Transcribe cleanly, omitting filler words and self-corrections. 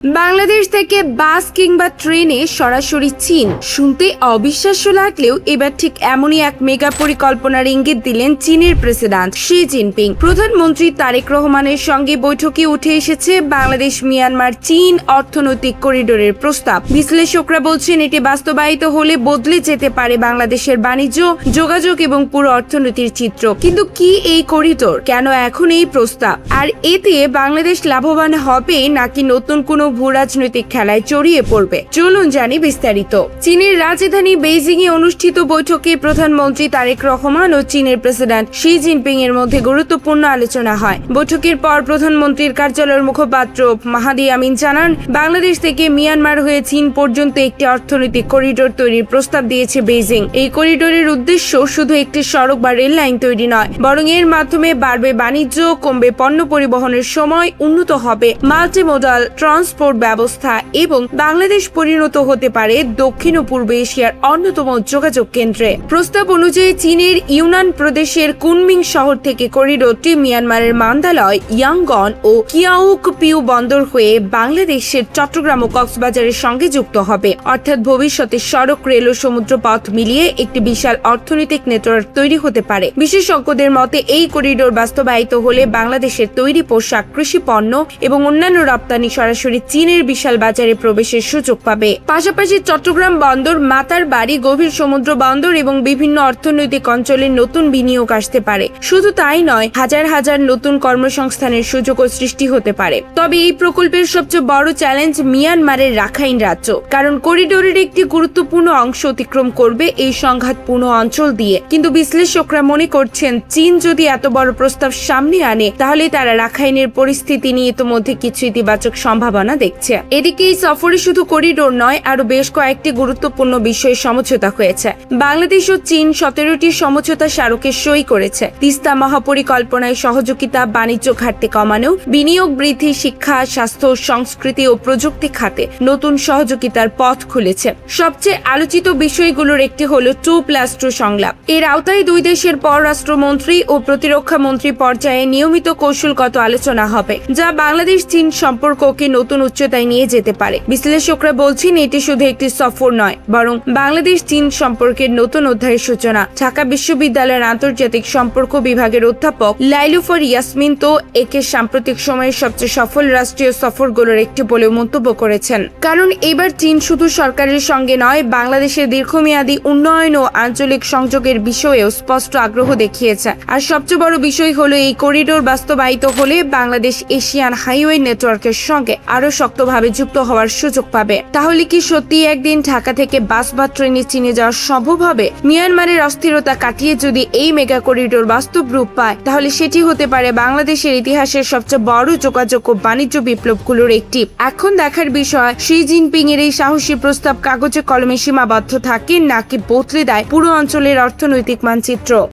বাংলাদেশ থেকে বাস কিংবা ট্রেনে সরাসরি চীন শুনতে অবিশ্বাস্য লাগলেও এবার ঠিক এমনই এক মেগা পরিকল্পনার ইঙ্গিত দিলেন চীনের প্রেসিডেন্ট শি জিনপিং। প্রধানমন্ত্রী তারেক রহমানের সঙ্গে বৈঠকে উঠে এসেছে বাংলাদেশ মিয়ানমার চীন অর্থনৈতিক করিডোরের প্রস্তাব। বিশ্লেষকরা বলছেন এটি বাস্তবায়িত হলে বদলে যেতে পারে বাংলাদেশের বাণিজ্য, যোগাযোগ এবং পুরো অর্থনীতির চিত্র। কিন্তু কি এই করিডোর, কেন এখন এই প্রস্তাব, আর এতে বাংলাদেশ লাভবান হবে নাকি নতুন কোনো ভূরাজনৈতিক খেলায় জড়িয়ে পড়বে? চলুন জানি বিস্তারিত। চীনের রাজধানী বেইজিং এ অনুষ্ঠিত বৈঠকে প্রধানমন্ত্রী তারেক রহমান ও চীনের প্রেসিডেন্ট শি জিনপিং এর মধ্যে গুরুত্বপূর্ণ আলোচনা হয়। বৈঠকের পর প্রধানমন্ত্রীর কার্যালয়ের মুখপাত্র মাহাদি আমিন জানান, বাংলাদেশ থেকে মিয়ানমার হয়ে চীন পর্যন্ত একটি অর্থনৈতিক করিডোর তৈরির প্রস্তাব দিয়েছে বেইজিং। এই করিডোরের উদ্দেশ্য শুধু একটি সড়ক বা রেল লাইন তৈরি নয়, বরং এর মাধ্যমে বাড়বে বাণিজ্য, কমবে পণ্য পরিবহনের সময়, উন্নত হবে মাল্টিমোডাল ট্রান্সপোর্ট ব্যবস্থা এবং বাংলাদেশ পরিণত হতে পারে দক্ষিণ ও পূর্ব এশিয়ার অন্যতম যোগাযোগ কেন্দ্রে। প্রস্তাব অনুযায়ী চীনের ইউনান প্রদেশের কুনমিং শহর থেকে করিডোরটি মিয়ানমারের মান্দালয়, ইয়াঙ্গন ও কিয়াউকপিউ বন্দর হয়ে বাংলাদেশের চট্টগ্রাম ও কক্সবাজারের সঙ্গে যুক্ত হবে। অর্থাৎ ভবিষ্যতে সড়ক, রেল ও সমুদ্র পথ মিলিয়ে একটি বিশাল অর্থনৈতিক নেটওয়ার্ক তৈরি হতে পারে। বিশেষজ্ঞদের মতে এই করিডোর বাস্তবায়িত হলে বাংলাদেশের তৈরি পোশাক, কৃষি পণ্য এবং অন্যান্য রপ্তানি সরাসরি চীনের বিশাল বাজারে প্রবেশের সুযোগ পাবে। পাশাপাশি চট্টগ্রাম বন্দর, মাতার বাড়ি, গভীর সমুদ্র বন্দর এবং বিভিন্ন অর্থনৈতিক অঞ্চলে নতুন বিনিয়োগ আসতে পারে। শুধু তাই নয়, হাজার হাজার নতুন কর্মসংস্থানের সুযোগও সৃষ্টি হতে পারে। তবে এই প্রকল্পের সবচেয়ে বড় চ্যালেঞ্জ মিয়ানমারের রাখাইন রাজ্য, কারণ করিডোরের একটি গুরুত্বপূর্ণ অংশ অতিক্রম করবে এই সংঘাতপূর্ণ অঞ্চল দিয়ে। কিন্তু বিশ্লেষকরা মনে করছেন, চীন যদি এত বড় প্রস্তাব সামনে আনে, তাহলে তারা রাখাইনের পরিস্থিতি নিয়ে ইতিমধ্যে কিছু ইতিবাচক সম্ভাবনা দেখছে। এদিকে এই সফরে শুধু করিডোর নয়, আরো বেশ কয়েকটি গুরুত্বপূর্ণ বিষয়ে সমঝোতা হয়েছে। বাংলাদেশ ও চীন 17টি সমঝোতা স্মারকে সই করেছে। তিস্তা মহাপরিকল্পনায় সহযোগিতা, বাণিজ্য ঘাটতি কমানো, বিনিয়োগ বৃদ্ধি, শিক্ষা, স্বাস্থ্য, সংস্কৃতি ও প্রযুক্তি খাতে নতুন সহযোগিতার পথ খুলেছে। সবচেয়ে আলোচিত বিষয়গুলোর একটি হলো 2+2 সংলাপ। এর আওতায় দুই দেশের পররাষ্ট্রমন্ত্রী ও প্রতিরক্ষা মন্ত্রী পর্যায়ে নিয়মিত কৌশলগত আলোচনা হবে, যা বাংলাদেশ চীন সম্পর্ককে নতুন উচ্চতায় নিয়ে যেতে পারে। বিশ্লেষকরা বলছেন এটি শুধু একটি সফর নয়, বরং বাংলাদেশ চীন সম্পর্কের নতুন অধ্যায়ের সূচনা। ঢাকা বিশ্ববিদ্যালয়ের আন্তর্জাতিক সম্পর্ক বিভাগের অধ্যাপক লাইলুফার ইয়াসমিন তো একে সাম্প্রতিক সময়ের সবচেয়ে সফল রাষ্ট্রীয় সফরগুলোর একটি বলে মন্তব্য করেছেন। কারণ এবার চীন শুধু সরকারের সঙ্গে নয়, বাংলাদেশের দীর্ঘমেয়াদী উন্নয়ন ও আঞ্চলিক সংযোগের বিষয়েও স্পষ্ট আগ্রহ দেখিয়েছে। আর সবচেয়ে বড় বিষয় হলো এই করিডোর বাস্তবায়িত হলে বাংলাদেশ এশিয়ান হাইওয়ে নেটওয়ার্কের সঙ্গে আরো শক্তভাবে যুক্ত হওয়ার সুযোগ পাবে। তাহলে কি সত্যি একদিন ঢাকা থেকে বাস বা ট্রেনে চীনে যাওয়া সম্ভব হবে? মিয়ানমারের অস্থিরতা কাটিয়ে যদি এই মেগা করিডোর বাস্তব রূপ পায়, তাহলে সেটি হতে পারে বাংলাদেশের ইতিহাসের সবচেয়ে বড় যোগাযোগ ও বাণিজ্য বিপ্লবগুলোর একটি। এখন দেখার বিষয়, শি জিনপিং এর এই সাহসী প্রস্তাব কাগজে কলমে সীমাবদ্ধ থাকে নাকি বদলে দেয় পুরো অঞ্চলের অর্থনৈতিক মানচিত্র।